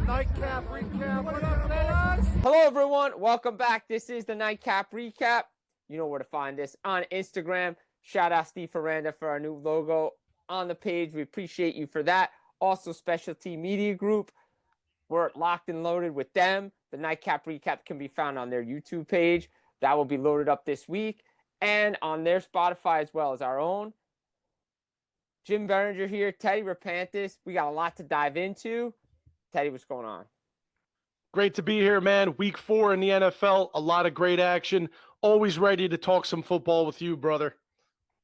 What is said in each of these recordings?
NightCap Recap. What up, fellas? Hello, everyone. Welcome back. This is the NightCap Recap. You know where to find us on Instagram. Shout out Steve Ferranda for our new logo on the page. We appreciate you for that. Also, Specialty Media Group. We're locked and loaded with them. The NightCap Recap can be found on their YouTube page. That will be loaded up this week. And on their Spotify as well as our own. Jim Berenger here. Teddy Rapantis. We got a lot to dive into. Teddy, what's going on? Great to be here, man. Week 4 in the NFL. A lot of great action. Always ready to talk some football with you, brother.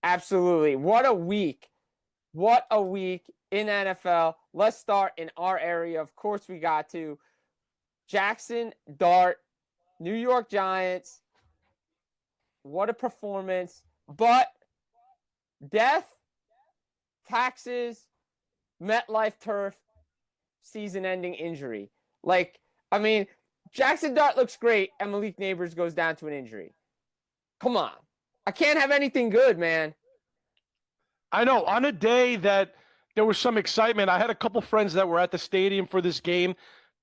Absolutely. What a week. What a week in NFL. Let's start in our area. Of course, we got to Jackson Dart, New York Giants. What a performance. But death, taxes, MetLife turf, season-ending injury. Jackson Dart looks great, and Malik Neighbors goes down to an injury. Come on. I can't have anything good, man. I know. On a day that there was some excitement, I had a couple friends that were at the stadium for this game.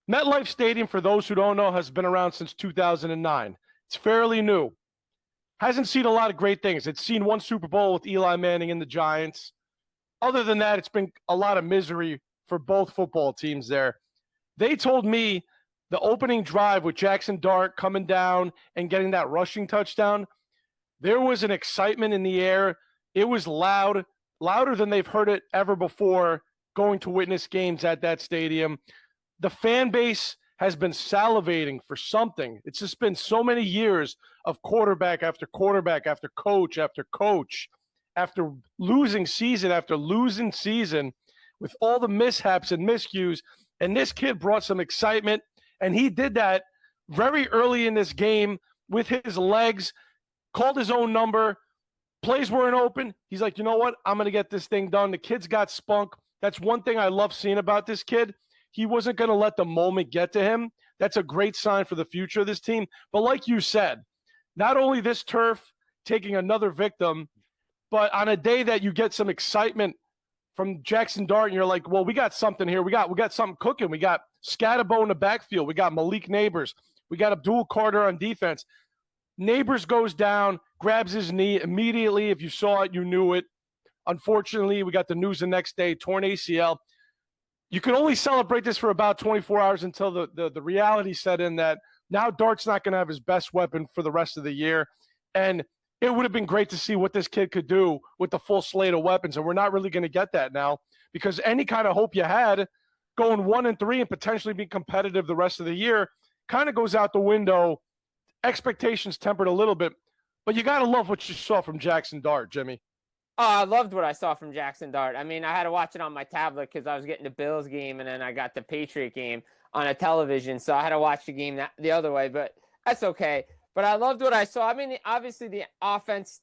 MetLife Stadium, for those who don't know, has been around since 2009. It's fairly new. Hasn't seen a lot of great things. It's seen one Super Bowl with Eli Manning and the Giants. Other than that, it's been a lot of misery for both football teams there. They told me the opening drive with Jackson Dart coming down and getting that rushing touchdown, there was an excitement in the air. It was loud, louder than they've heard it ever before going to witness games at that stadium. The fan base has been salivating for something. It's just been so many years of quarterback after quarterback after coach after coach after losing season after losing season with all the mishaps and miscues. And this kid brought some excitement, and he did that very early in this game with his legs, called his own number, plays weren't open. He's like, you know what? I'm going to get this thing done. The kid's got spunk. That's one thing I love seeing about this kid. He wasn't going to let the moment get to him. That's a great sign for the future of this team. But like you said, not only this turf taking another victim, but on a day that you get some excitement from Jackson Dart, and you're like, well, we got something here. We got something cooking. We got Scatterbo in the backfield. We got Malik Neighbors. We got Abdul Carter on defense. Neighbors goes down, grabs his knee immediately. If you saw it, you knew it. Unfortunately, we got the news the next day, torn ACL. You can only celebrate this for about 24 hours until the reality set in that now Dart's not going to have his best weapon for the rest of the year. And it would have been great to see what this kid could do with the full slate of weapons, and we're not really going to get that now because any kind of hope you had going 1-3 and potentially be competitive the rest of the year kind of goes out the window. Expectations tempered a little bit, but you got to love what you saw from Jackson Dart, Jimmy. Oh, I loved what I saw from Jackson Dart. I had to watch it on my tablet because I was getting the Bills game, and then I got the Patriot game on a television, so I had to watch the game the other way, but that's okay. But I loved what I saw. Obviously the offense,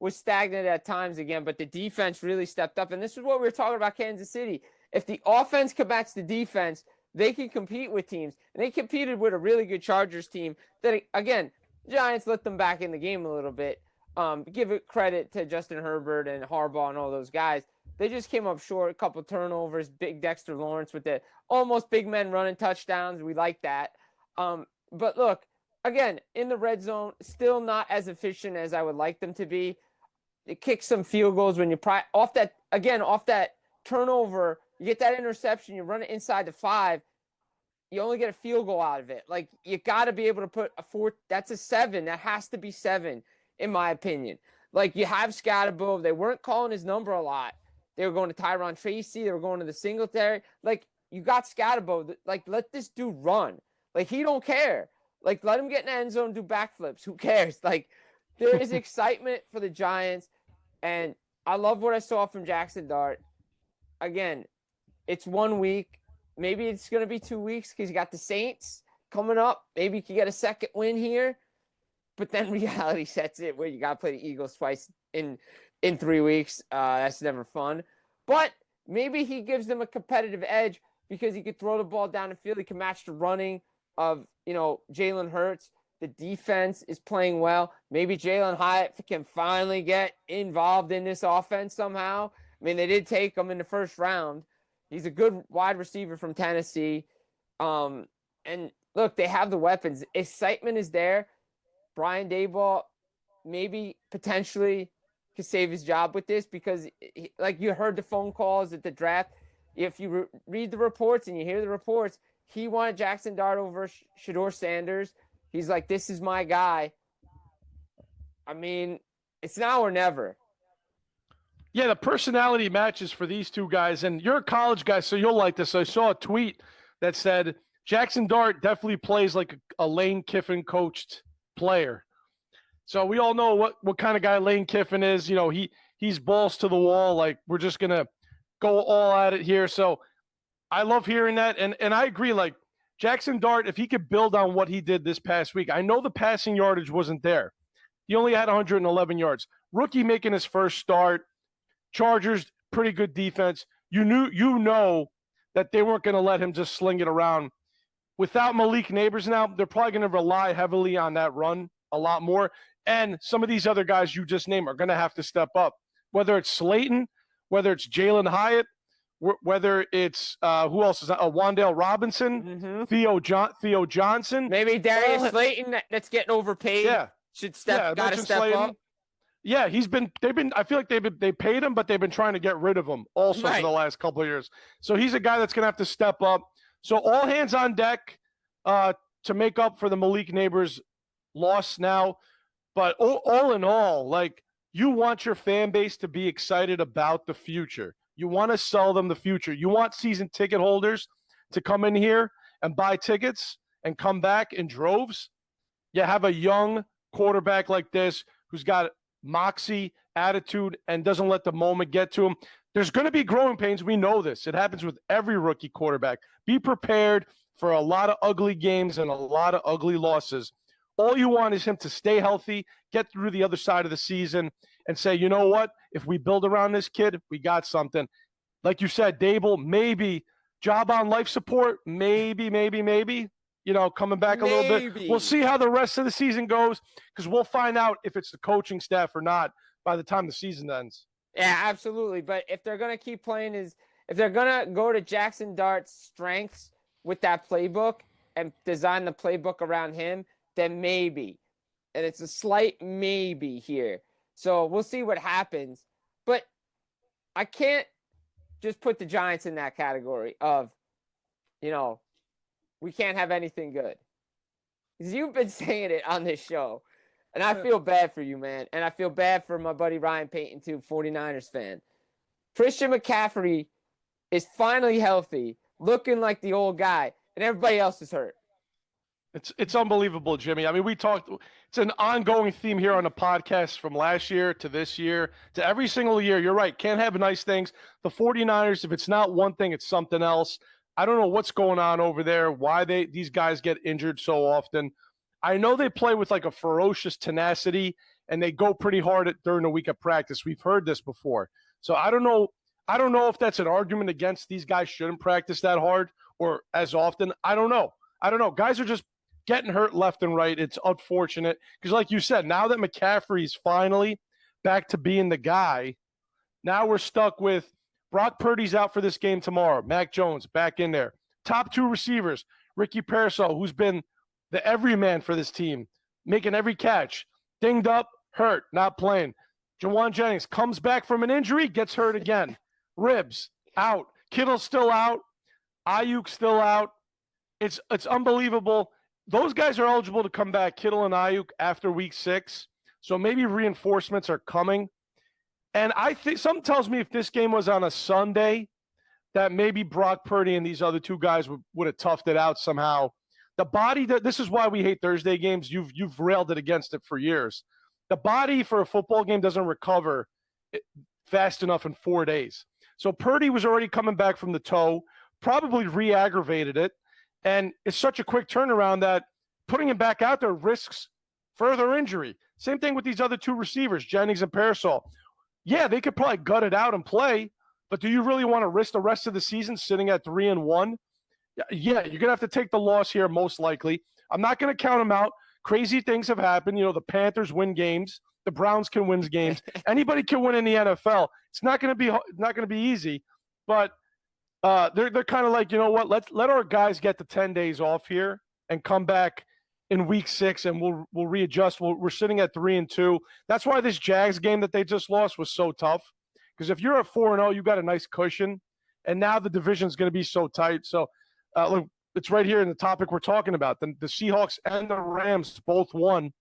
was stagnant at times again, but the defense really stepped up. And this is what we were talking about Kansas City. If the offense can match the defense, they can compete with teams. And they competed with a really good Chargers team that, again, Giants let them back in the game a little bit. Give it credit to Justin Herbert and Harbaugh and all those guys. They just came up short, a couple turnovers, big Dexter Lawrence with the almost big men running touchdowns. We like that. But look, again, in the red zone, still not as efficient as I would like them to be. They kick some field goals when you off that turnover, you get that interception, you run it inside the 5, you only get a field goal out of it. Like, you got to be able to put a 4. That's a 7. That has to be 7, in my opinion. Like, you have Scatterbo. They weren't calling his number a lot. They were going to Tyron Tracy. They were going to the Singletary. Like, you got Scatterbo. Like, let this dude run. Like, he don't care. Like, let him get in the end zone and do backflips. Who cares? Like, there is excitement for the Giants, and I love what I saw from Jackson Dart. Again, it's 1 week. Maybe it's going to be 2 weeks because you got the Saints coming up. Maybe you can get a second win here. But then reality sets in where you got to play the Eagles twice in 3 weeks. That's never fun. But maybe he gives them a competitive edge because he could throw the ball down the field. He can match the running of, Jalen Hurts. The defense is playing well. Maybe Jalen Hyatt can finally get involved in this offense somehow. They did take him in the first round. He's a good wide receiver from Tennessee. And look, they have the weapons. Excitement is there. Brian Daboll maybe potentially could save his job with this because, like you heard the phone calls at the draft. If you read the reports and you hear the reports, he wanted Jackson Dart over Shedeur Sanders. He's like, this is my guy. I mean, it's now or never. Yeah, the personality matches for these two guys. And you're a college guy, so you'll like this. I saw a tweet that said Jackson Dart definitely plays like a Lane Kiffin coached player. So we all know what kind of guy Lane Kiffin is. You know, he's balls to the wall. Like, we're just going to go all at it here. So I love hearing that. And I agree. Like, Jackson Dart, if he could build on what he did this past week, I know the passing yardage wasn't there. He only had 111 yards. Rookie making his first start. Chargers, pretty good defense. You know that they weren't going to let him just sling it around. Without Malik Neighbors now, they're probably going to rely heavily on that run a lot more. And some of these other guys you just named are going to have to step up. Whether it's Slayton, whether it's Jalen Hyatt, whether it's who else is that? Wandale Robinson, Theo Johnson. Maybe Darius Slayton that's getting overpaid. Yeah. Should step up. Yeah, I feel like they paid him, but they've been trying to get rid of him also for the last couple of years. So he's a guy that's going to have to step up. So all hands on deck to make up for the Malik Neighbors loss now. But all in all, like, you want your fan base to be excited about the future. You want to sell them the future. You want season ticket holders to come in here and buy tickets and come back in droves. You have a young quarterback like this who's got moxie, attitude, and doesn't let the moment get to him. There's going to be growing pains. We know this. It happens with every rookie quarterback. Be prepared for a lot of ugly games and a lot of ugly losses. All you want is him to stay healthy, get through the other side of the season, and say, you know what? If we build around this kid, we got something. Like you said, Dable, maybe job on life support, maybe. You know, coming back a little bit. We'll see how the rest of the season goes because we'll find out if it's the coaching staff or not by the time the season ends. Yeah, absolutely. But if they're going to keep playing if they're going to go to Jackson Dart's strengths with that playbook and design the playbook around him, then maybe. And it's a slight maybe here. So we'll see what happens. But I can't just put the Giants in that category of, you know, we can't have anything good. Because you've been saying it on this show. And I feel bad for you, man. And I feel bad for my buddy Ryan Payton, too, 49ers fan. Christian McCaffrey is finally healthy, looking like the old guy, and everybody else is hurt. It's unbelievable, Jimmy. I mean, it's an ongoing theme here on the podcast from last year to this year to every single year. You're right. Can't have nice things. The 49ers, if it's not one thing, it's something else. I don't know what's going on over there, why these guys get injured so often. I know they play with like a ferocious tenacity, and they go pretty hard during the week of practice. We've heard this before. So I don't know if that's an argument against these guys shouldn't practice that hard or as often. I don't know. Guys are just getting hurt left and right. It's unfortunate because, like you said, now that McCaffrey's finally back to being the guy, now we're stuck with Brock Purdy's out for this game tomorrow. Mac Jones back in there. Top two receivers, Ricky Pearsall, who's been the everyman for this team, making every catch. Dinged up, hurt, not playing. Jawan Jennings comes back from an injury, gets hurt again. Ribs, out. Kittle's still out. Ayuk's still out. It's unbelievable. Those guys are eligible to come back, Kittle and Ayuk, after week 6. So maybe reinforcements are coming. And I think something tells me if this game was on a Sunday, that maybe Brock Purdy and these other two guys would have toughed it out somehow. The body, this is why we hate Thursday games. You've railed it against it for years. The body for a football game doesn't recover fast enough in 4 days. So Purdy was already coming back from the toe, probably re-aggravated it. And it's such a quick turnaround that putting him back out there risks further injury. Same thing with these other two receivers, Jennings and Pearsall. Yeah, they could probably gut it out and play, but do you really want to risk the rest of the season sitting at 3-1? Yeah, you're going to have to take the loss here most likely. I'm not going to count them out. Crazy things have happened. You know, the Panthers win games. The Browns can win games. Anybody can win in the NFL. It's not going to be easy, but They're kind of like, you know what? Let our guys get the 10 days off here and come back in week 6, and we'll readjust. We're sitting at 3-2. That's why this Jags game that they just lost was so tough. Because if you're at 4-0, you got a nice cushion, and now the division's going to be so tight. So, look, it's right here in the topic we're talking about. The Seahawks and the Rams both won,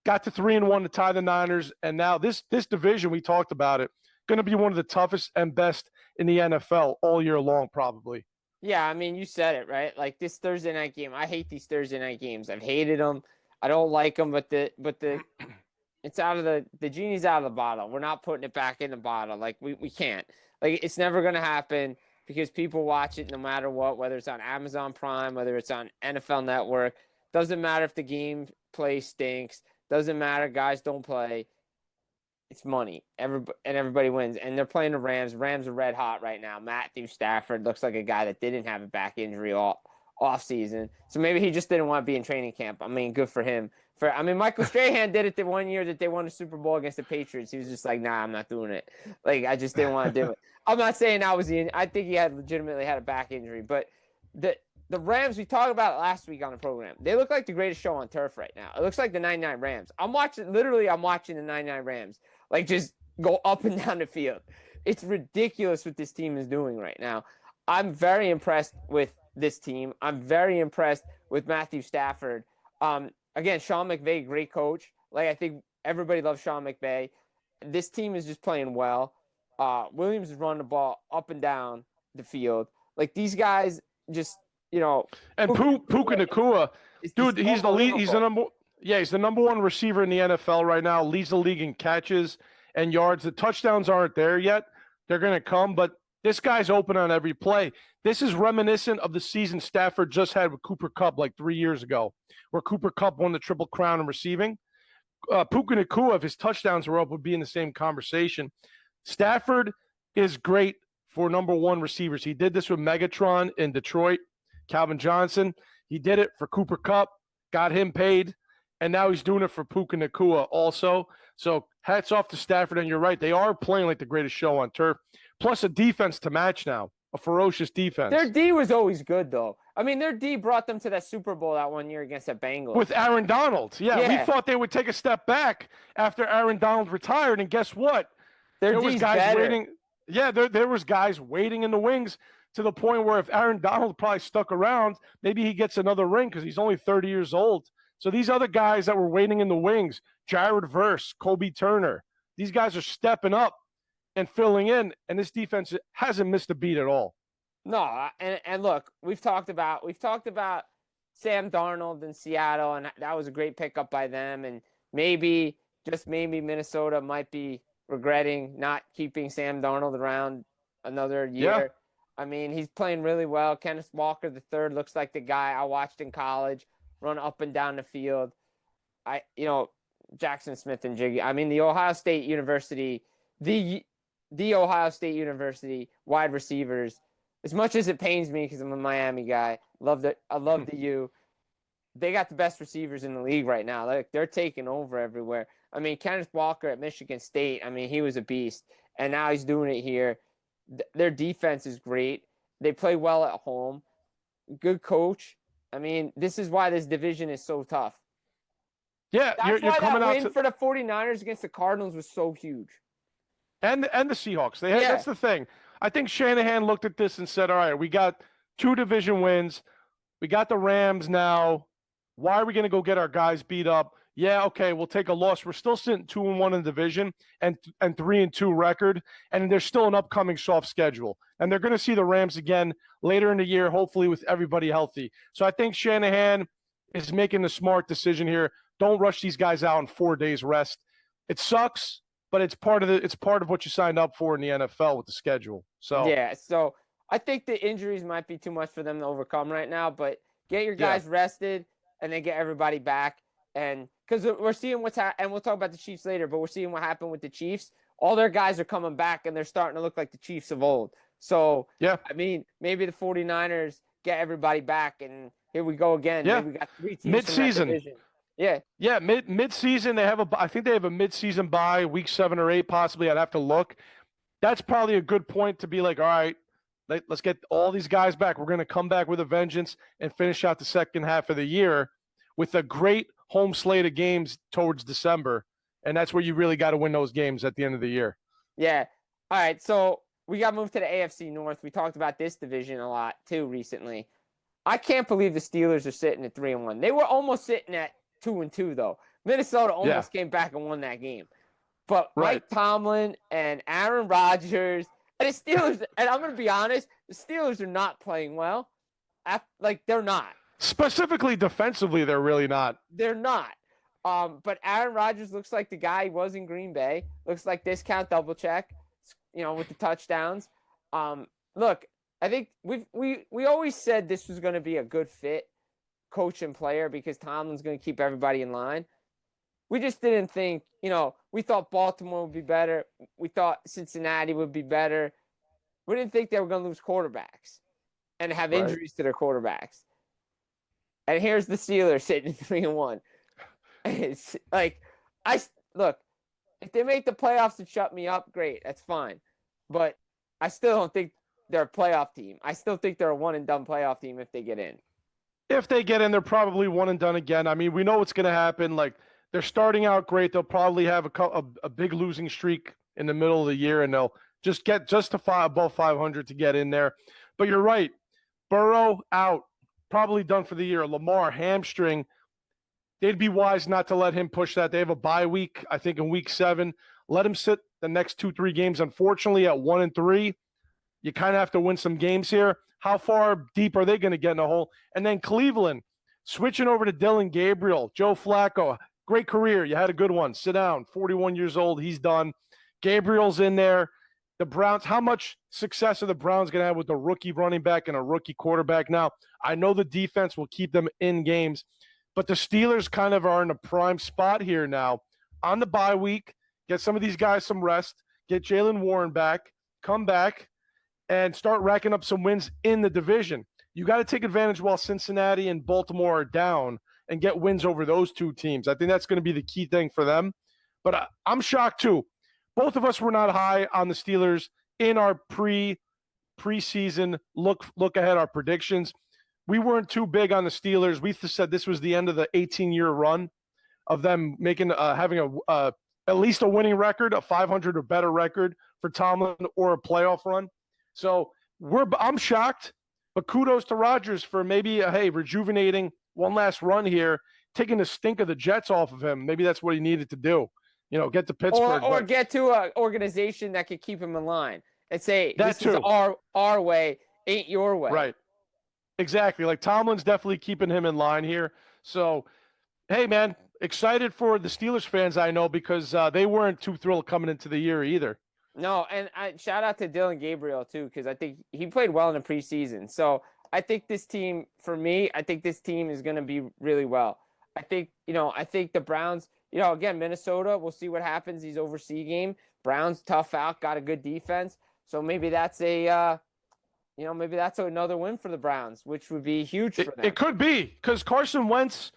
got to 3-1 to tie the Niners, and now this division, we talked about it, going to be one of the toughest and best in the NFL all year long, probably. Yeah, I mean, you said it, right? Like this Thursday night game. I hate these Thursday night games. I've hated them. I don't like them, but the it's out of the genie's out of the bottle. We're not putting it back in the bottle. Like we can't. Like it's never gonna happen because people watch it no matter what, whether it's on Amazon Prime, whether it's on NFL Network. Doesn't matter if the game play stinks. Doesn't matter, guys don't play. It's money. Everybody wins. And they're playing the Rams. Rams are red hot right now. Matthew Stafford looks like a guy that didn't have a back injury all off season. So maybe he just didn't want to be in training camp. I mean, good for him. Michael Strahan did it the one year that they won the Super Bowl against the Patriots. He was just like, nah, I'm not doing it. Like, I just didn't want to do it. I'm not saying I think he had legitimately had a back injury. But the Rams, we talked about it last week on the program. They look like the greatest show on turf right now. It looks like the 99 Rams. I'm watching the 99 Rams. Like, just go up and down the field. It's ridiculous what this team is doing right now. I'm very impressed with this team. I'm very impressed with Matthew Stafford. Again, Sean McVay, great coach. Like, I think everybody loves Sean McVay. This team is just playing well. Williams is running the ball up and down the field. Like, these guys just, you know. And Puka Nacua, dude, he's the lead. He's the number one receiver in the NFL right now. Leads the league in catches and yards. The touchdowns aren't there yet. They're going to come, but this guy's open on every play. This is reminiscent of the season Stafford just had with Cooper Kupp like 3 years ago, where Cooper Kupp won the Triple Crown in receiving. Puka Nacua, if his touchdowns were up, would be in the same conversation. Stafford is great for number one receivers. He did this with Megatron in Detroit, Calvin Johnson. He did it for Cooper Kupp, got him paid, and now he's doing it for Puka Nacua also. So hats off to Stafford, and you're right. They are playing like the greatest show on turf, plus a defense to match now, a ferocious defense. Their D was always good, though. I mean, their D brought them to that Super Bowl that one year against the Bengals. With Aaron Donald. Yeah, we thought they would take a step back after Aaron Donald retired, and guess what? There was guys better. Waiting. Yeah, there was guys waiting in the wings to the point where if Aaron Donald probably stuck around, maybe he gets another ring because he's only 30 years old. So these other guys that were waiting in the wings, Jared Verse, Kobe Turner, these guys are stepping up and filling in, and this defense hasn't missed a beat at all. No, and look, we've talked about Sam Darnold in Seattle, and that was a great pickup by them. And maybe, just maybe, Minnesota might be regretting not keeping Sam Darnold around another year. Yeah. I mean, he's playing really well. Kenneth Walker III looks like the guy I watched in college run up and down the field. Jackson Smith and Jiggy. I mean, the Ohio State University wide receivers. As much as it pains me because I'm a Miami guy, I love the U. They got the best receivers in the league right now. They're taking over everywhere. I mean, Kenneth Walker at Michigan State, I mean, he was a beast, and now he's doing it here. Their defense is great. They play well at home. Good coach. I mean, this is why this division is so tough. Yeah, That's why coming that out win for the 49ers against the Cardinals was so huge. And the Seahawks. That's the thing. I think Shanahan looked at this and said, all right, we got 2 division wins. We got the Rams now. Why are we going to go get our guys beat up? Yeah, okay, we'll take a loss. We're still sitting 2-1 in the division and 3-2 record, and there's still an upcoming soft schedule. And they're going to see the Rams again later in the year, hopefully with everybody healthy. So I think Shanahan is making the smart decision here. Don't rush these guys out in 4 days rest. It sucks, but it's part of what you signed up for in the NFL with the schedule. So yeah, so I think the injuries might be too much for them to overcome right now, but get your guys rested and then get everybody back. And because we're seeing what's happening, and we'll talk about the Chiefs later, but we're seeing what happened with the Chiefs. All their guys are coming back, and they're starting to look like the Chiefs of old. So, I mean, maybe the 49ers get everybody back, and here we go again. Yeah, we got 3 teams mid-season. Yeah, mid-season. I think they have a mid-season bye, week 7 or 8 possibly. I'd have to look. That's probably a good point to be like, all right, Let's get all these guys back. We're going to come back with a vengeance and finish out the second half of the year with a great home slate of games towards December. And that's where you really got to win those games at the end of the year. Yeah. All right. So we got moved to the AFC North. We talked about this division a lot too recently. I can't believe the Steelers are sitting at 3-1. They were almost sitting at 2-2 though. Minnesota almost came back and won that game. But Mike Tomlin and Aaron Rodgers and the Steelers, and I'm going to be honest, the Steelers are not playing well. They're not. Specifically defensively, they're really not. They're not. But Aaron Rodgers looks like the guy he was in Green Bay. Looks like discount double check, with the touchdowns. Look, I think we always said this was going to be a good fit, coach and player, because Tomlin's going to keep everybody in line. We just didn't think, we thought Baltimore would be better. We thought Cincinnati would be better. We didn't think they were going to lose quarterbacks and have injuries to their quarterbacks. And here's the Steelers sitting 3-1. It's like, look, if they make the playoffs and shut me up, great, that's fine. But I still don't think they're a playoff team. I still think they're a one-and-done playoff team if they get in. If they get in, they're probably one and done again. I mean, we know what's going to happen. Like, they're starting out great. They'll probably have a big losing streak in the middle of the year, and they'll just get above 500 to get in there. But you're right. Burrow out, probably done for the year. Lamar, hamstring. They'd be wise not to let him push that. They have a bye week, I think, in week 7. Let him sit the next 2-3 games. Unfortunately, at 1-3, you kind of have to win some games here. How far deep are they going to get in a hole? And then Cleveland, switching over to Dylan Gabriel, Joe Flacco. Great career. You had a good one. Sit down. 41 years old. He's done. Gabriel's in there. The Browns, how much success are the Browns going to have with a rookie running back and a rookie quarterback now? I know the defense will keep them in games, but the Steelers kind of are in a prime spot here now. On the bye week, get some of these guys some rest, get Jaylen Warren back, come back, and start racking up some wins in the division. You got to take advantage while Cincinnati and Baltimore are down and get wins over those two teams. I think that's going to be the key thing for them. But I'm shocked too. Both of us were not high on the Steelers in our preseason look ahead, our predictions. We weren't too big on the Steelers. We said this was the end of the 18-year run of them making having at least a winning record, a 500 or better record for Tomlin, or a playoff run. So I'm shocked, but kudos to Rodgers for maybe rejuvenating one last run here, taking the stink of the Jets off of him. Maybe that's what he needed to do. Get to Pittsburgh. Or get to an organization that could keep him in line and say, this is our way, ain't your way. Right. Exactly. Like, Tomlin's definitely keeping him in line here. So, hey, man, excited for the Steelers fans, I know, because they weren't too thrilled coming into the year either. No, and shout out to Dylan Gabriel, too, because I think he played well in the preseason. So I think this team, for me, is going to be really well. I think the Browns, again, Minnesota, we'll see what happens. These overseas game. Browns tough out, got a good defense. So maybe that's another win for the Browns, which would be huge for them. It could be, because Carson Wentz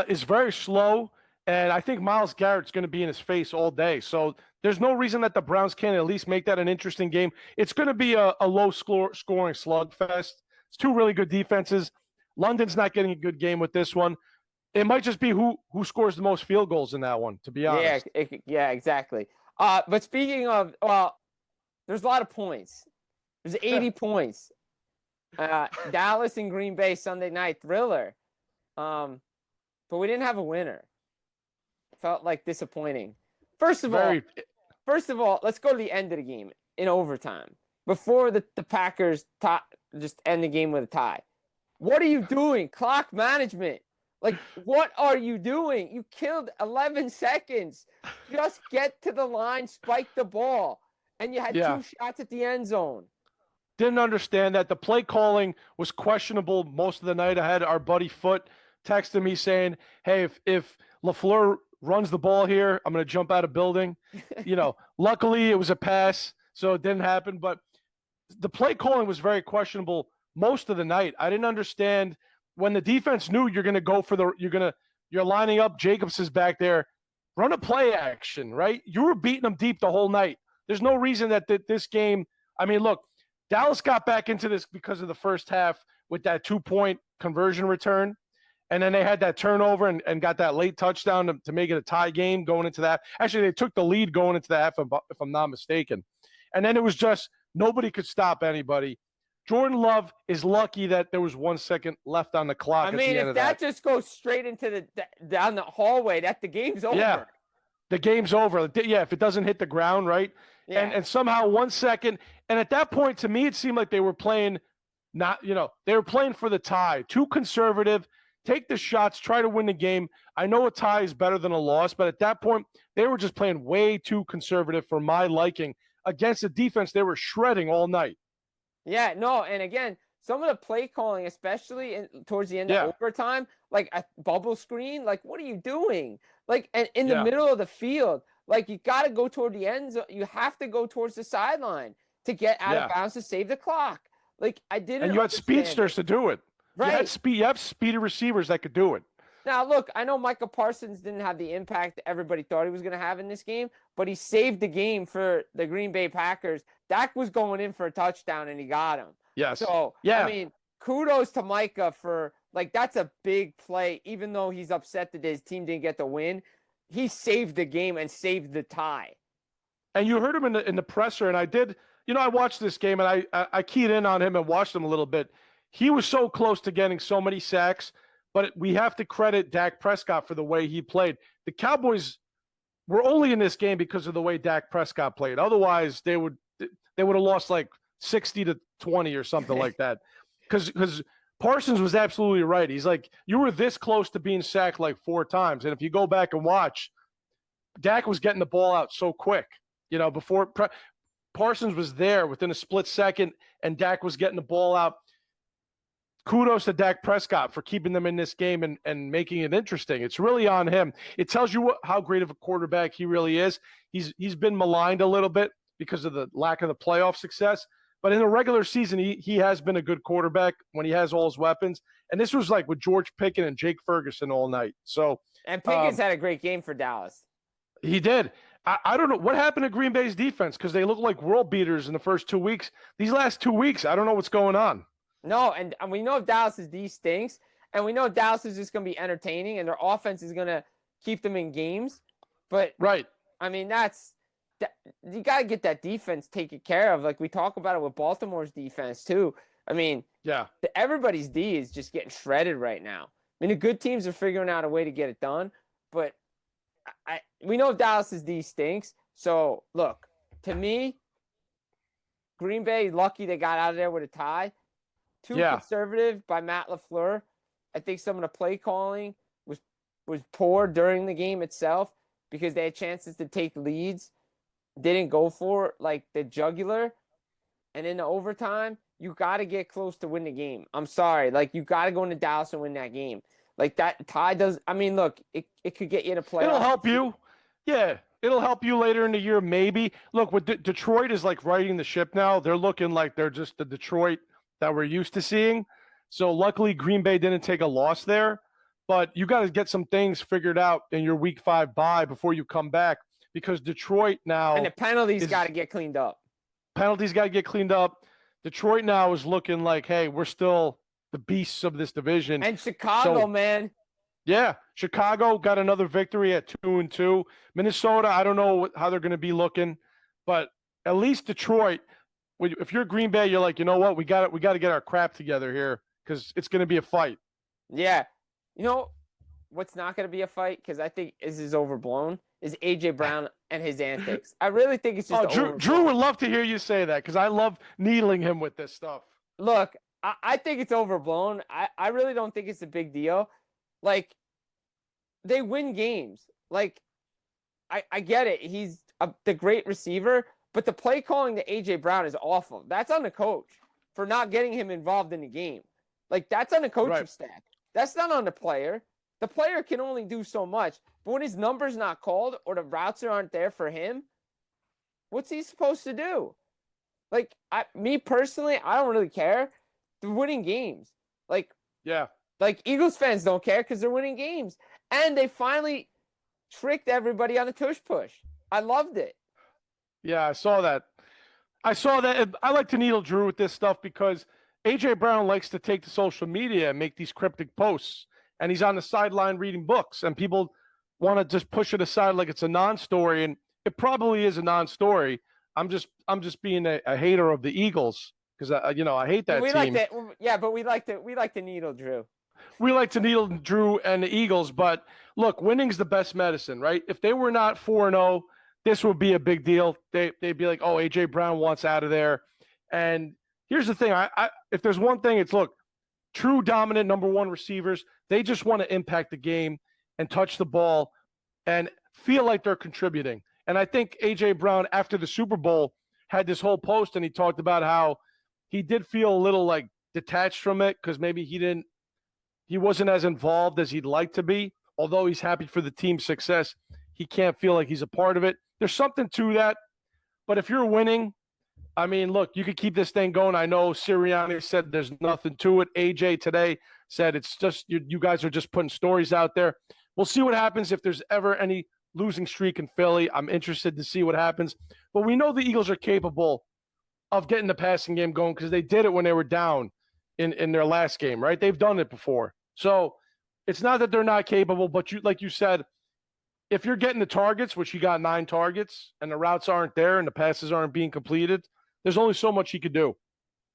is very slow, and I think Myles Garrett's going to be in his face all day. So there's no reason that the Browns can't at least make that an interesting game. It's going to be a low-scoring slugfest. It's two really good defenses. London's not getting a good game with this one. It might just be who scores the most field goals in that one, to be honest. Yeah, exactly. But speaking of, there's a lot of points. There's 80 points. Dallas and Green Bay Sunday night thriller. But we didn't have a winner. Felt like disappointing. First of all, let's go to the end of the game in overtime. Before the Packers just end the game with a tie. What are you doing? Clock management. Like, what are you doing? You killed 11 seconds. Just get to the line, spike the ball. And you had 2 shots at the end zone. Didn't understand that. The play calling was questionable most of the night. I had our buddy Foot texting me saying, hey, if LaFleur runs the ball here, I'm going to jump out of building. Luckily it was a pass, so it didn't happen. But the play calling was very questionable most of the night. I didn't understand when the defense knew you're going to go for you're lining up. Jacobs is back there. Run a play action, right? You were beating them deep the whole night. There's no reason that this game, I mean, look, Dallas got back into this because of the first half with that 2-point conversion return. And then they had that turnover and got that late touchdown to make it a tie game going into that. Actually, they took the lead going into that, if I'm not mistaken. And then it was just nobody could stop anybody. Jordan Love is lucky that there was 1 second left on the clock. I mean, if that just goes straight into down the hallway, the game's over. Yeah, the game's over. Yeah, if it doesn't hit the ground, right? Yeah. And somehow 1 second. And at that point, to me, it seemed like they were playing they were playing for the tie. Too conservative. Take the shots, try to win the game. I know a tie is better than a loss, but at that point, they were just playing way too conservative for my liking against a defense they were shredding all night. Yeah, no, and again, some of the play calling, especially towards the end of overtime, like a bubble screen, like what are you doing? Like, and in the middle of the field, like you got to go toward the end zone. You have to go towards the sideline to get out of bounds to save the clock. Like I didn't. And you had speedsters to do it. Right. You have speedy receivers that could do it. Now, look, I know Micah Parsons didn't have the impact everybody thought he was going to have in this game, but he saved the game for the Green Bay Packers. Dak was going in for a touchdown, and he got him. Yes. So, I mean, kudos to Micah for, like, that's a big play. Even though he's upset that his team didn't get the win, he saved the game and saved the tie. And you heard him in the presser, and I did, I watched this game, and I keyed in on him and watched him a little bit. He was so close to getting so many sacks, but we have to credit Dak Prescott for the way he played. The Cowboys were only in this game because of the way Dak Prescott played. Otherwise, they would have lost like 60-20 or something like that. Because Parsons was absolutely right. He's like, you were this close to being sacked like 4 times. And if you go back and watch, Dak was getting the ball out so quick. Before Parsons was there within a split second, and Dak was getting the ball out. Kudos to Dak Prescott for keeping them in this game and making it interesting. It's really on him. It tells you how great of a quarterback he really is. He's been maligned a little bit because of the lack of the playoff success. But in the regular season, he has been a good quarterback when he has all his weapons. And this was like with George Pickens and Jake Ferguson all night. And Pickens had a great game for Dallas. He did. I don't know what happened to Green Bay's defense because they look like world beaters in the first 2 weeks. These last 2 weeks, I don't know what's going on. No, and we know Dallas's D stinks, and we know Dallas is just going to be entertaining, and their offense is going to keep them in games. But I mean, you got to get that defense taken care of. Like we talk about it with Baltimore's defense too. I mean, everybody's D is just getting shredded right now. I mean, the good teams are figuring out a way to get it done, but we know Dallas's D stinks. So look, to me, Green Bay lucky they got out of there with a tie. Too conservative by Matt LaFleur. I think some of the play calling was poor during the game itself because they had chances to take leads, didn't go for like the jugular, and in the overtime, you got to get close to win the game. I'm sorry, like you got to go into Dallas and win that game. Like that tie does. I mean, look, it could get you in a playoff. It'll help you. Yeah, it'll help you later in the year, maybe. Look, with Detroit is like riding the ship now. They're looking like they're just the Detroit that we're used to seeing. So luckily Green Bay didn't take a loss there, but you got to get some things figured out in your week 5 bye before you come back because Detroit now. And the penalties got to get cleaned up. Penalties got to get cleaned up. Detroit now is looking like, hey, we're still the beasts of this division. And Chicago, man. Yeah. Chicago got another victory at 2-2. Minnesota, I don't know how they're going to be looking, but at least Detroit, if you're Green Bay, you're like, you know what? We got to get our crap together here because it's going to be a fight. Yeah. You know what's not going to be a fight because I think this is overblown is A.J. Brown and his antics. I really think it's just Drew would love to hear you say that because I love needling him with this stuff. Look, I think it's overblown. I really don't think it's a big deal. Like, they win games. Like, I get it. He's the great receiver. But the play calling to A.J. Brown is awful. That's on the coach for not getting him involved in the game. Like, that's on the coaching staff. That's not on the player. The player can only do so much. But when his number's not called or the routes aren't there for him, what's he supposed to do? Like, me personally, I don't really care. They're winning games. Like, Eagles fans don't care because they're winning games. And they finally tricked everybody on the tush push. I loved it. Yeah, I saw that. I saw that. I like to needle Drew with this stuff because AJ Brown likes to take to social media and make these cryptic posts, and he's on the sideline reading books, and people want to just push it aside like it's a non-story, and it probably is a non-story. I'm just being a hater of the Eagles because I hate that we team. like to, yeah, but we like to needle Drew. We like to needle Drew and the Eagles, but look, winning's the best medicine, right? If they were not 4-0, this would be a big deal. They'd be like, oh, A.J. Brown wants out of there. And here's the thing. If there's one thing, it's look, true dominant number one receivers, they just want to impact the game and touch the ball and feel like they're contributing. And I think A.J. Brown, after the Super Bowl, had this whole post, and he talked about how he did feel a little like detached from it because maybe he wasn't as involved as he'd like to be. Although he's happy for the team's success, he can't feel like he's a part of it. There's something to that. But if you're winning, I mean, look, you could keep this thing going. I know Sirianni said there's nothing to it. AJ today said it's just you guys are just putting stories out there. We'll see what happens if there's ever any losing streak in Philly. I'm interested to see what happens. But we know the Eagles are capable of getting the passing game going because they did it when they were down in their last game, right? They've done it before. So it's not that they're not capable, but like you said, if you're getting the targets, which you got 9 targets, and the routes aren't there and the passes aren't being completed, there's only so much he could do.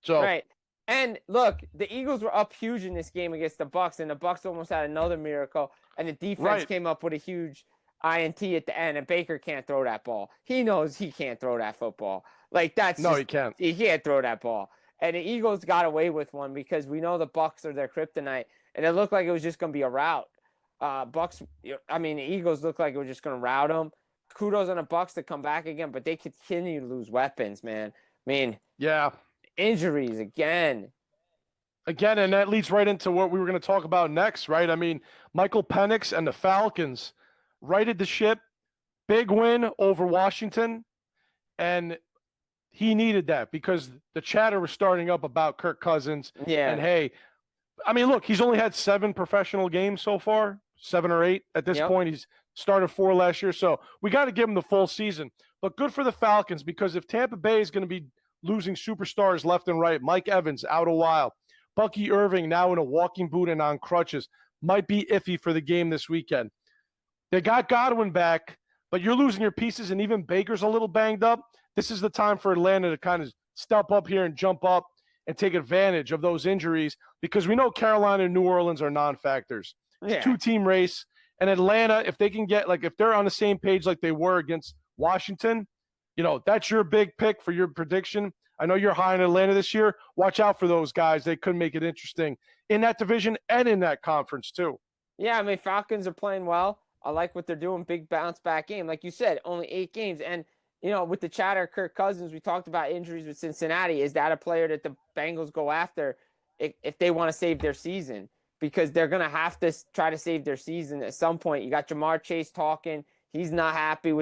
So right. And look, the Eagles were up huge in this game against the Bucs, and the Bucs almost had another miracle. And the defense came up with a huge INT at the end, and Baker can't throw that ball. He knows he can't throw that football. Like he can't. He can't throw that ball. And the Eagles got away with one because we know the Bucs are their kryptonite, and it looked like it was just going to be a rout. The Eagles looked like it was just going to rout them. Kudos on the Bucs to come back again, but they continue to lose weapons, man. I mean, yeah, injuries again, and that leads right into what we were going to talk about next, right? I mean, Michael Penix and the Falcons righted the ship, big win over Washington, and he needed that because the chatter was starting up about Kirk Cousins. Yeah. And hey, I mean, look, he's only had 7 professional games so far, 7 or 8 at this point. He's started 4 last year, so we got to give him the full season. But good for the Falcons because if Tampa Bay is going to be losing superstars left and right, Mike Evans out a while, Bucky Irving now in a walking boot and on crutches, might be iffy for the game this weekend. They got Godwin back, but you're losing your pieces, and even Baker's a little banged up. This is the time for Atlanta to kind of step up here and jump up and take advantage of those injuries because we know Carolina and New Orleans are non-factors. Yeah. 2-team race. And Atlanta, if they can get, like, if they're on the same page like they were against Washington, that's your big pick for your prediction. I know you're high in Atlanta this year. Watch out for those guys. They could make it interesting in that division and in that conference too. Yeah, I mean, Falcons are playing well. I like what they're doing. Big bounce back game. Like you said, only 8 games. And, with the chatter, Kirk Cousins, we talked about injuries with Cincinnati. Is that a player that the Bengals go after if they want to save their season? Because they're going to have to try to save their season at some point. You got Jamar Chase talking. He's not happy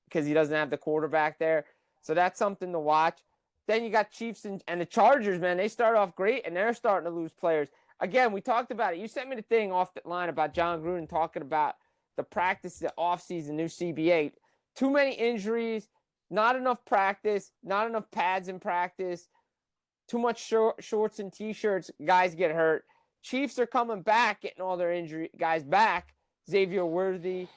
because he doesn't have the quarterback there. So that's something to watch. Then you got Chiefs and the Chargers, man. They start off great, and they're starting to lose players. Again, we talked about it. You sent me the thing off the line about John Gruden talking about the practice, the offseason, new CBA. Too many injuries, not enough practice, not enough pads in practice, too much shorts and T-shirts. Guys get hurt. Chiefs are coming back, getting all their injury guys back. Xavier Worthy.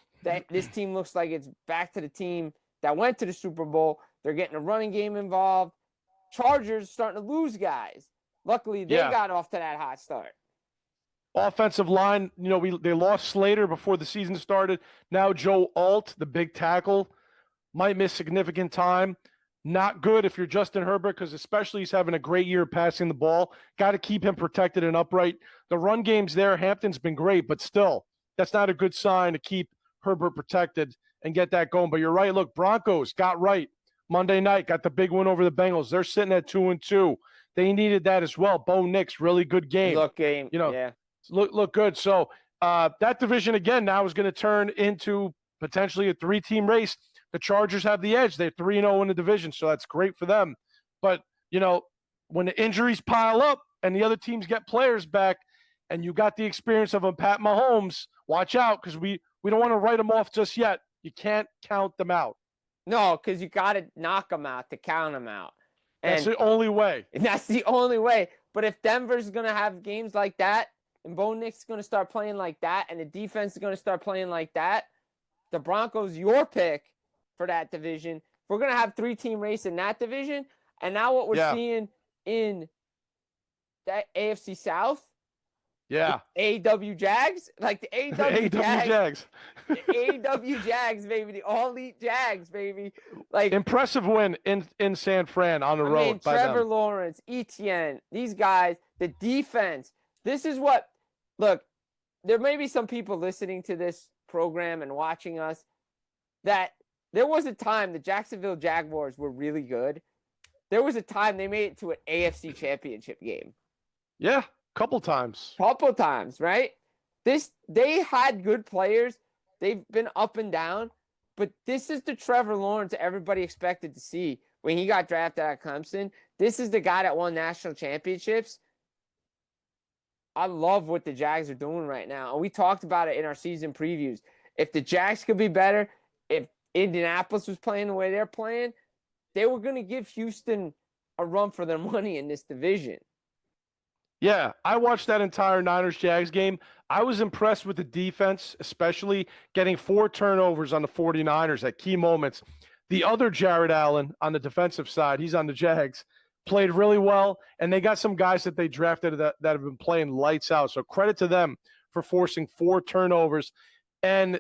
This team looks like it's back to the team that went to the Super Bowl. They're getting a running game involved. Chargers starting to lose guys. Luckily, they got off to that hot start. Offensive line, they lost Slater before the season started. Now Joe Alt, the big tackle, might miss significant time. Not good if you're Justin Herbert because especially he's having a great year passing the ball. Got to keep him protected and upright. The run game's there. Hampton's been great, but still, that's not a good sign to keep Herbert protected and get that going. But you're right. Look, Broncos got right Monday night, got the big win over the Bengals. They're sitting at 2-2. They needed that as well. Bo Nix, really good game. Look good. So that division again now is going to turn into potentially a 3-team race. The Chargers have the edge. They're 3-0 in the division, so that's great for them. But, when the injuries pile up and the other teams get players back and you got the experience of a Pat Mahomes, watch out because we don't want to write them off just yet. You can't count them out. No, because you got to knock them out to count them out. That's the only way. And that's the only way. But if Denver's going to have games like that, and Bo Nix's going to start playing like that, and the defense is going to start playing like that, the Broncos, your pick for that division. We're going to have 3-team race in that division. And now what we're seeing in that AFC South, AEW Jags, like the AEW Jags. The AEW Jags, baby. The all-elite Jags, baby. Like impressive win in San Fran on the road. I mean, Trevor Lawrence, Etienne, these guys, the defense. This is what, look, there may be some people listening to this program and watching us that there was a time the Jacksonville Jaguars were really good. There was a time they made it to an AFC championship game. Yeah, couple times, right? They had good players. They've been up and down, but this is the Trevor Lawrence everybody expected to see when he got drafted at Clemson. This is the guy that won national championships. I love what the Jags are doing right now. And we talked about it in our season previews. If the Jags could be better, if Indianapolis was playing the way they're playing, they were going to give Houston a run for their money in this division. Yeah, I watched that entire Niners-Jags game. I was impressed with the defense, especially getting 4 turnovers on the 49ers at key moments. The other Jared Allen on the defensive side, he's on the Jags, played really well, and they got some guys that they drafted that have been playing lights out. So credit to them for forcing 4 turnovers. And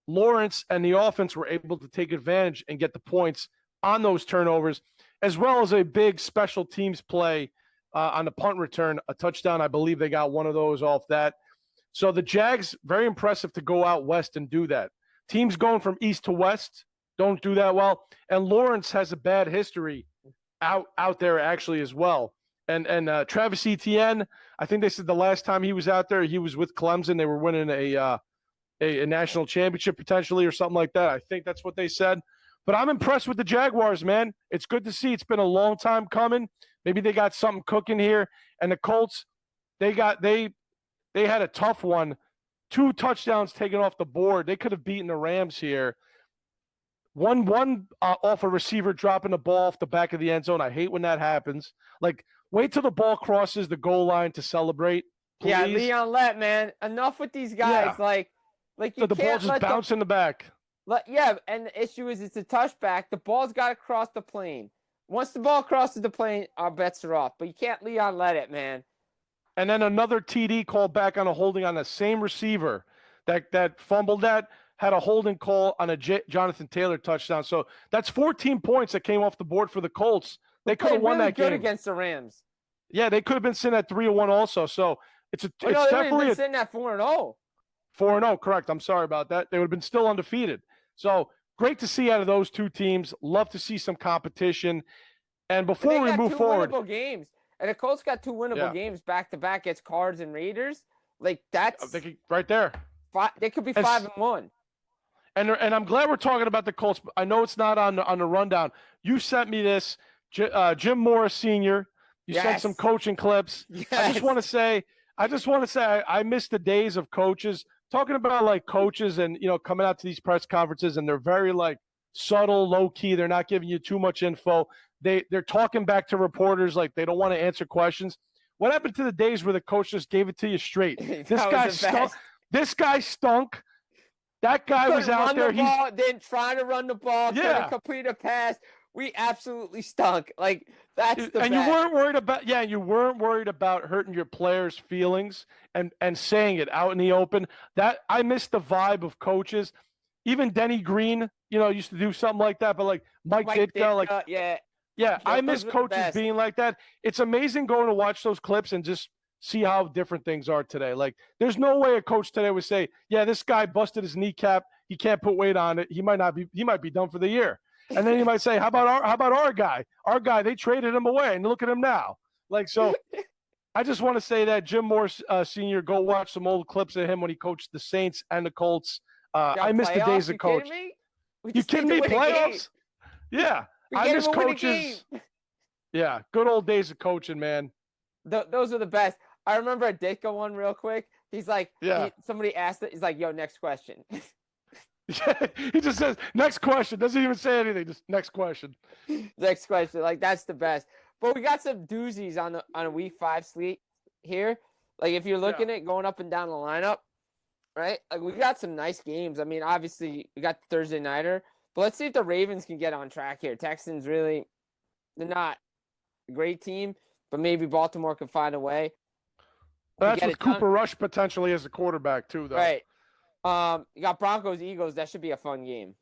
Lawrence and the offense were able to take advantage and get the points on those turnovers, as well as a big special teams play on the punt return, a touchdown. I believe they got one of those off that. So the Jags, very impressive to go out west and do that. Teams going from east to west don't do that well. And Lawrence has a bad history out there actually as well. And Travis Etienne, I think they said the last time he was out there, he was with Clemson. They were winning a national championship potentially or something like that. I think that's what they said. But I'm impressed with the Jaguars, man. It's good to see. It's been a long time coming. Maybe they got something cooking here. And the Colts, they had a tough one. 2 touchdowns taken off the board. They could have beaten the Rams here. One off a receiver dropping the ball off the back of the end zone. I hate when that happens. Like, wait till the ball crosses the goal line to celebrate. Please. Yeah, Leon Lett, man. Enough with these guys. Yeah. Like you so the can't ball just bounce in the back. Yeah, and the issue is it's a touchback. The ball's got to cross the plane. Once the ball crosses the plane, our bets are off. But you can't Leon let it, man. And then another TD called back on a holding on the same receiver that fumbled that, had a holding call on a Jonathan Taylor touchdown. So that's 14 points that came off the board for the Colts. They could have won that game. Good against the Rams. Yeah, they could have been sitting at 3-1 also. So it's definitely been sitting at 4-0. 4-0, correct. I'm sorry about that. They would have been still undefeated. So great to see out of those 2 teams. Love to see some competition. And before we move forward, winnable games. And the Colts got 2 winnable games back to back against Cards and Raiders. Like that's right there. They could be 5-1. And I'm glad we're talking about the Colts. I know it's not on the rundown. You sent me this, Jim Morris Sr. You sent some coaching clips. Yes. I just want to say I miss the days of coaches talking about like coaches and coming out to these press conferences and they're very like subtle, low key. They're not giving you too much info. They're talking back to reporters like they don't want to answer questions. What happened to the days where the coach just gave it to you straight? This guy stunk. This guy stunk. That guy was out there. Then trying to run the ball, couldn't complete a pass. We absolutely stunk. Like that's the and best. You weren't worried about hurting your players' feelings and saying it out in the open. That I miss the vibe of coaches. Even Denny Green, used to do something like that. But like Mike Ditka, yeah, I miss coaches being like that. It's amazing going to watch those clips and just see how different things are today. Like, there's no way a coach today would say, "Yeah, this guy busted his kneecap. He can't put weight on it. He might be done for the year." And then he might say, "How about our guy? Our guy, they traded him away, and look at him now." Like, so, I just want to say that Jim Morris Sr. Go watch some old clips of him when he coached the Saints and the Colts. I miss the days of coach. You kidding me? Playoffs? Yeah. I miss coaches. Yeah, good old days of coaching, man. Those are the best. I remember a Ditka one real quick. He's like, somebody asked it. He's like, "Yo, next question." He just says, "Next question." Doesn't even say anything. Just next question. Next question. Like, that's the best. But we got some doozies on a week 5 slate here. Like if you're looking at going up and down the lineup, right? Like we got some nice games. I mean, obviously we got the Thursday nighter, but let's see if the Ravens can get on track here. Texans really, they're not a great team, but maybe Baltimore can find a way. That's with Cooper Rush potentially as a quarterback too, though. Right. You got Broncos, Eagles. That should be a fun game.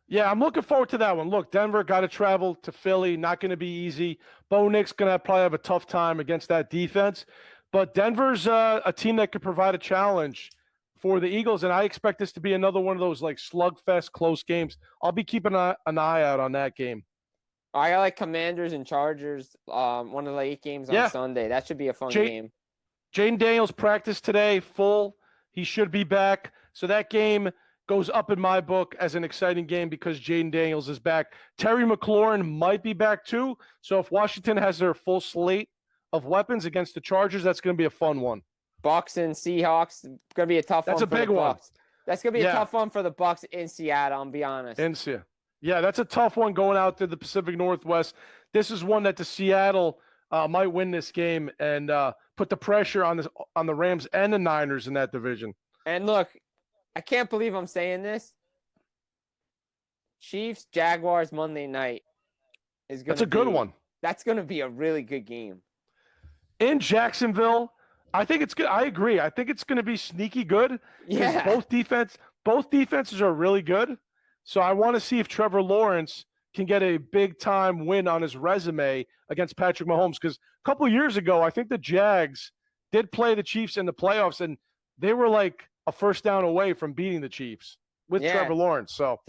Yeah, I'm looking forward to that one. Look, Denver got to travel to Philly. Not going to be easy. Bo Nick's going to probably have a tough time against that defense. But Denver's a team that could provide a challenge for the Eagles, and I expect this to be another one of those like slugfest close games. I'll be keeping an eye out on that game. I got like Commanders and Chargers, one of the 8 games on Sunday. That should be a fun game. Jaden Daniels practiced today, full. He should be back. So that game goes up in my book as an exciting game because Jaden Daniels is back. Terry McLaurin might be back too. So if Washington has their full slate of weapons against the Chargers, that's going to be a fun one. Bucks and Seahawks, going to be a tough one. That's a big one. That's going to be a tough one for the Bucks in Seattle, I'll be honest. Yeah, that's a tough one going out to the Pacific Northwest. This is one that the Seattle might win this game and put the pressure on the Rams and the Niners in that division. And look, I can't believe I'm saying this. Chiefs, Jaguars, Monday night is going to be. That's a good one. That's going to be a really good game. In Jacksonville, I think it's good. I agree. I think it's going to be sneaky good. Yeah. Both defenses are really good. So I want to see if Trevor Lawrence can get a big-time win on his resume against Patrick Mahomes. Because a couple of years ago, I think the Jags did play the Chiefs in the playoffs, and they were like a first down away from beating the Chiefs with Trevor Lawrence. So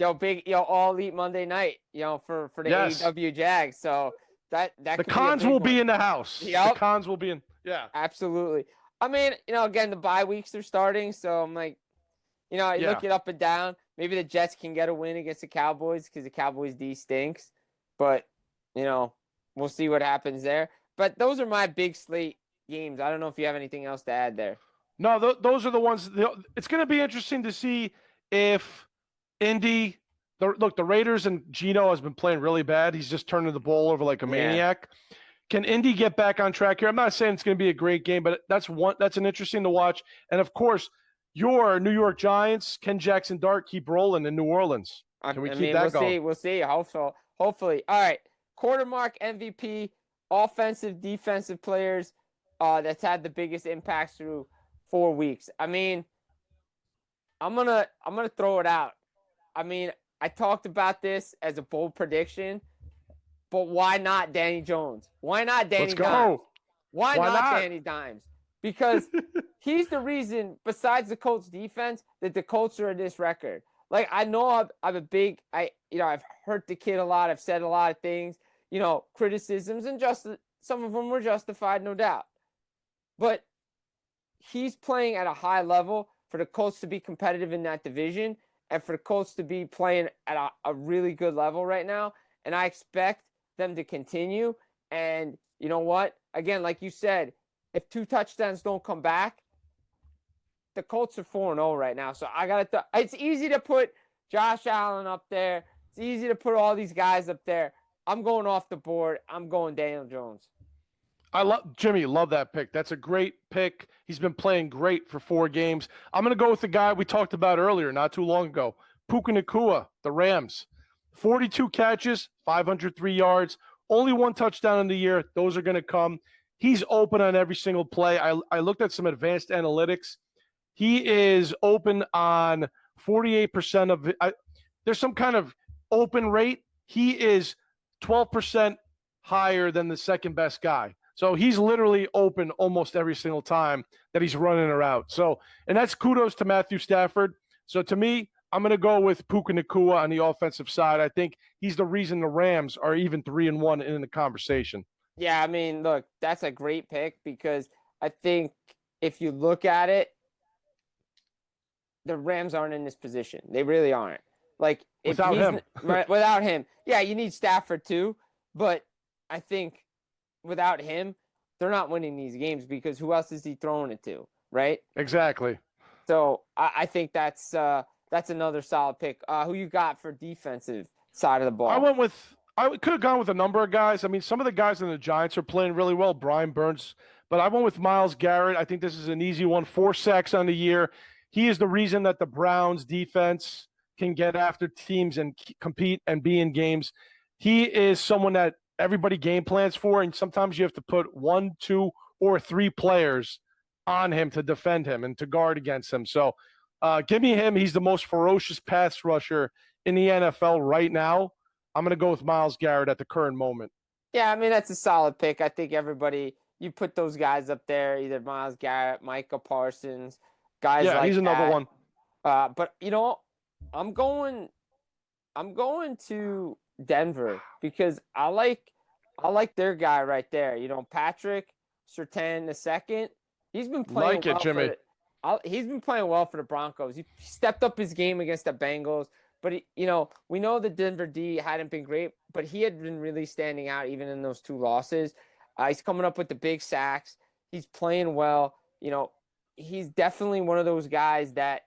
all elite Monday night, for the AEW Jags. So that the cons will be in the house. Yep. The cons will be in. Yeah, absolutely. I mean, again, the bye weeks are starting, so I'm like, you look it up and down. Maybe the Jets can get a win against the Cowboys because the Cowboys D stinks. But, we'll see what happens there. But those are my big slate games. I don't know if you have anything else to add there. No, those are the ones. It's going to be interesting to see if Indy – the Raiders and Geno has been playing really bad. He's just turning the ball over like a maniac. Can Indy get back on track here? I'm not saying it's going to be a great game, but that's an interesting to watch. And, of course – your New York Giants, Ken Jackson Dart, keep rolling in New Orleans. Can we keep that going? We'll see. Hopefully. All right. Quarter mark MVP, offensive, defensive players that's had the biggest impacts through 4 weeks. I mean, I'm gonna throw it out. I mean, I talked about this as a bold prediction, but why not Danny Jones? Why not Danny Dimes? Go. Why not Danny Dimes? Because he's the reason, besides the Colts defense, that the Colts are in this record. Like, I know I've hurt the kid a lot. I've said a lot of things, criticisms, and some of them were justified, no doubt. But he's playing at a high level for the Colts to be competitive in that division and for the Colts to be playing at a really good level right now. And I expect them to continue. And you know what? Again, like you said, if 2 touchdowns don't come back, the Colts are 4-0 right now. So it's easy to put Josh Allen up there. It's easy to put all these guys up there. I'm going off the board. I'm going Daniel Jones. Love that pick. That's a great pick. He's been playing great for 4 games. I'm going to go with the guy we talked about earlier, not too long ago, Puka Nacua, the Rams. 42 catches, 503 yards, only 1 touchdown in the year. Those are going to come. He's open on every single play. I looked at some advanced analytics. He is open on 48% of it. There's some kind of open rate. He is 12% higher than the second best guy. So he's literally open almost every single time that he's running a route. So, and that's kudos to Matthew Stafford. So to me, I'm going to go with Puka Nacua on the offensive side. I think he's the reason the Rams are even 3-1 in the conversation. Yeah, I mean, look, that's a great pick because I think if you look at it, the Rams aren't in this position. They really aren't. Like without him. Without him. Yeah, you need Stafford too, but I think without him, they're not winning these games because who else is he throwing it to, right? Exactly. So I think that's another solid pick. Who you got for defensive side of the ball? I I could have gone with a number of guys. I mean, some of the guys in the Giants are playing really well. Brian Burns, but I went with Myles Garrett. I think this is an easy one. 4 sacks on the year. He is the reason that the Browns defense can get after teams and compete and be in games. He is someone that everybody game plans for, and sometimes you have to put 1, 2, or 3 players on him to defend him and to guard against him. So give me him. He's the most ferocious pass rusher in the NFL right now. I'm going to go with Myles Garrett at the current moment. Yeah, I mean, that's a solid pick. I think everybody, you put those guys up there, either Myles Garrett, Micah Parsons, guys like that. Yeah, he's another one. But, you know, I'm going to Denver because I like their guy right there. You know, Patrick Surtain II. He's been playing well Jimmy. He's been playing well for the Broncos. He stepped up his game against the Bengals. But, you know, we know the Denver D hadn't been great, but he had been really standing out even in those 2 losses. He's coming up with the big sacks. He's playing well. You know, he's definitely one of those guys that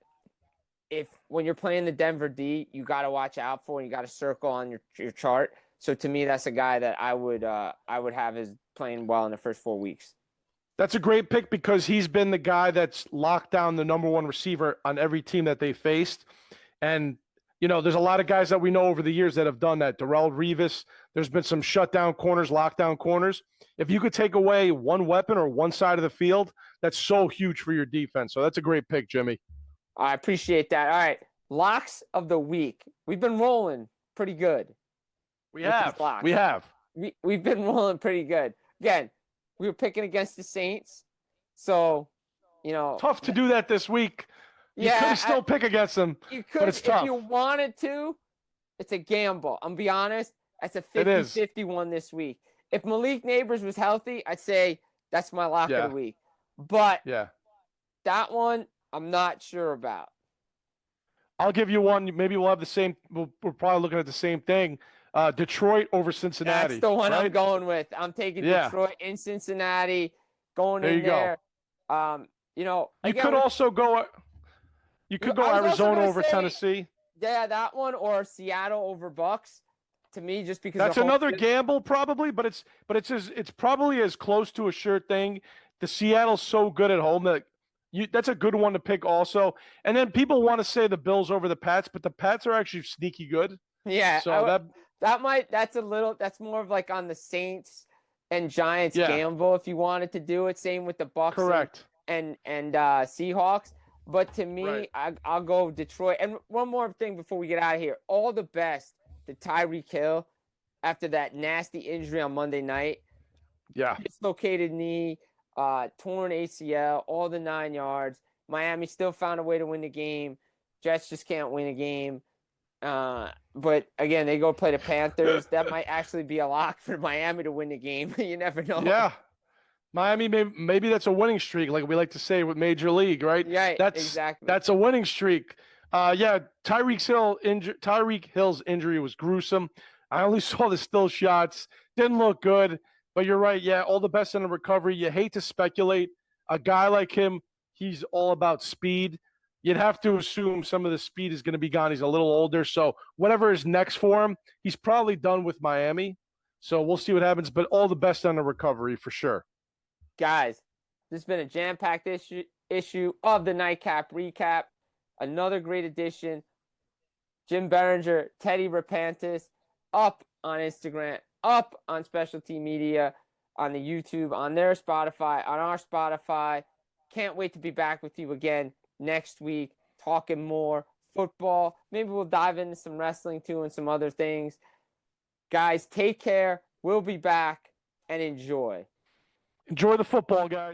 when you're playing the Denver D, you got to watch out for and you got to circle on your chart. So to me, that's a guy that I would have as playing well in the first 4 weeks. That's a great pick because he's been the guy that's locked down the number 1 receiver on every team that they faced. And you know, there's a lot of guys that we know over the years that have done that. Darrelle Revis, there's been some shutdown corners, lockdown corners. If you could take away one weapon or one side of the field, that's so huge for your defense. So that's a great pick, Jimmy. I appreciate that. All right, locks of the week. We've been rolling pretty good. We've been rolling pretty good. Again, we were picking against the Saints. So, you know. Tough to do that this week. You could still pick against them, but it's tough. If you wanted to. It's a gamble. I'm be honest. That's a 50-50 one this week. If Malik Neighbors was healthy, I'd say that's my lock of the week. But that one, I'm not sure about. I'll give you one. Maybe we'll have the same. We're probably looking at the same thing. Detroit over Cincinnati. That's the one right? I'm going with. I'm taking Detroit in Cincinnati. Going in there. You know, you could also go. You could go Arizona over Tennessee. Yeah, that one, or Seattle over Bucks. To me, just because that's another gamble, probably, but it's probably as close to a sure thing. The Seattle's so good at home that that's a good one to pick also. And then people want to say the Bills over the Pats, but the Pats are actually sneaky good. Yeah, so that's more of like on the Saints and Giants gamble if you wanted to do it. Same with the Bucks. Correct. And Seahawks. But to me, I'll go Detroit. And one more thing before we get out of here. All the best to Tyreek Hill after that nasty injury on Monday night. Yeah. Dislocated knee, torn ACL, all the 9 yards. Miami still found a way to win the game. Jets just can't win a game. But, again, they go play the Panthers. That might actually be a lock for Miami to win the game. You never know. Yeah. Miami, maybe that's a winning streak, like we like to say with Major League, right? Yeah, exactly. That's a winning streak. Tyreek Hill's injury was gruesome. I only saw the still shots. Didn't look good, but you're right. Yeah, all the best in the recovery. You hate to speculate. A guy like him, he's all about speed. You'd have to assume some of the speed is going to be gone. He's a little older, so whatever is next for him, he's probably done with Miami. So we'll see what happens, but all the best on the recovery for sure. Guys, this has been a jam-packed issue of the NightCap Recap. Another great edition. Jim Berenger, Teddy Repantis, up on Instagram, up on Specialty Media, on the YouTube, on their Spotify, on our Spotify. Can't wait to be back with you again next week, talking more football. Maybe we'll dive into some wrestling too and some other things. Guys, take care. We'll be back and enjoy. Enjoy the football, guys.